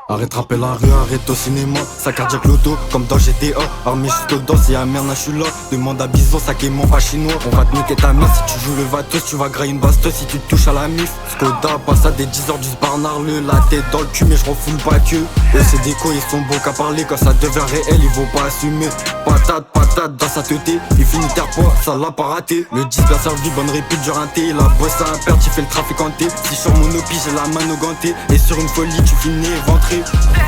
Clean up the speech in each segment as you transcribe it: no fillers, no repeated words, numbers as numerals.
Arrête rapper la rue, arrête au cinéma. Ça cardiaque l'auto, comme dans GTA. Armé jusqu'aux dents, si y'a merde, je suis là. Demande à Bison, ça qui est mon pas chinois. On va te niquer ta mère si tu joues le vatos. Tu vas grailler une basteuse si tu te touches à la mif. Skoda passe à des 10h du Barnard, la tête dans le cul, mais je refoule pas que. Eux c'est déco, ils sont bons qu'à parler. Quand ça devient réel, ils vont pas assumer. Patate dans sa teuté. Il finit terre poids, ça l'a pas raté. Le 10 bien servi, bonne répute du rinté. La bosse à un père, tu fais le trafic hanté. Si sur mon opi, j'ai la main au ganté. Et sur une folie, tu finis éventré.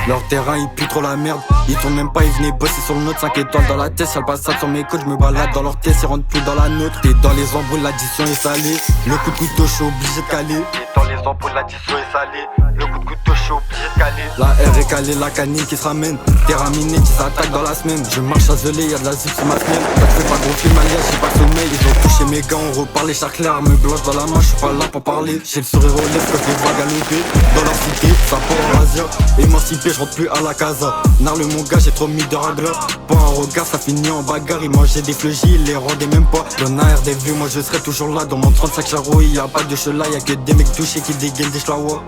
Leur terrain il pue trop la merde. Ils tournent même pas, ils venaient bosser sur le nôtre. 5 étoiles dans la tête, y'a le passage sur mes côtes. Je me balade dans leur tête, ils rentrent plus dans la nôtre. T'es dans les embrouilles, l'addition est salée. Le coup de couteau, je suis obligé de caler. T'es dans les embrouilles, l'addition est salée. Le coup de couteau, je suis obligé de caler. La R est calée, la canine qui se ramène. T'es raminé, qui s'attaque dans la semaine. Je marche à Zelé, y'a de la zip sur ma semaine. Quand je fais pas gonfler ma liasse, j'ai pas de sommeil. Ils ont touché mes gants, on reparle les charclés. Arme blanche dans la main, je suis pas là pour parler. J'ai le sourire aux lèvres quand je les vois galoper. Dans leur cité, ça part en Asia. Émancipé, je rentre plus à la casa. Narle mon gars, j'ai trop mis de ragla. Pas un regard, ça finit en bagarre. Ils mangeaient des fleugies, ils les rendaient même pas. Dans un RDV, moi je serai toujours là. Dans mon 35 charo, y'a pas de chela. Y'a que des mecs touchés qui dégainent des schlawa.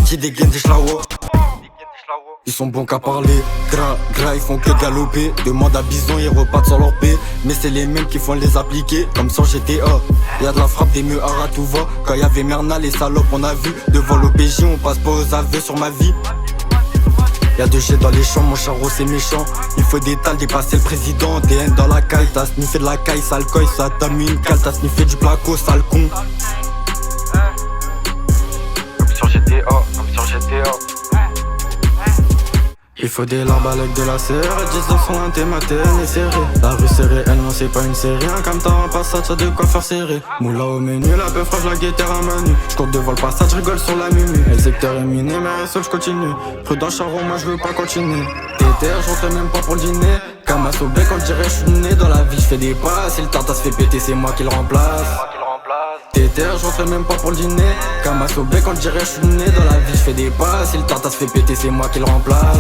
Qui dégainent des schlawa. Ils sont bons qu'à parler, gras, ils font que galoper. Demande à Bison, ils repartent sur leur paix. Mais c'est les mêmes qui font les appliquer, comme sur GTA. Y'a de la frappe, des meurs à tout va. Quand y'avait Merna, les salopes on a vu. Devant l'OPJ, on passe pas aux aveux sur ma vie. Y'a deux jets dans les champs, mon charreau c'est méchant. Il faut des tales, dépasser le président. DN dans la caille, t'as sniffé de la caille, sale coille. Ça t'a mis une cale, t'as sniffé du placo, sale con. Comme sur GTA, comme sur GTA. Il faut des larmes avec de la serre. 10 ans sont un thème et serré. La rue serrée, elle non c'est pas une série. Un comme t'as un passage, t'as de quoi faire serrer. Moula au menu, la peu fraîche, la guetteur à manu. J'cours devant le passage, rigole sur la mumu. Le secteur est miné, mais seul j'continue. Prudent charron, moi j'veux pas continuer. Téter, j'rentre même pas pour le dîner. Comme un bec, on dirait j'suis né dans la vie. J'fais des pas, si le tartas se fait péter, c'est moi qui le remplace. Téter, j'rentre même pas pour le dîner. Comme un bec, on dirait j'suis né dans la vie. J'fais des pas, si le tartas se fait péter, c'est moi qui le remplace.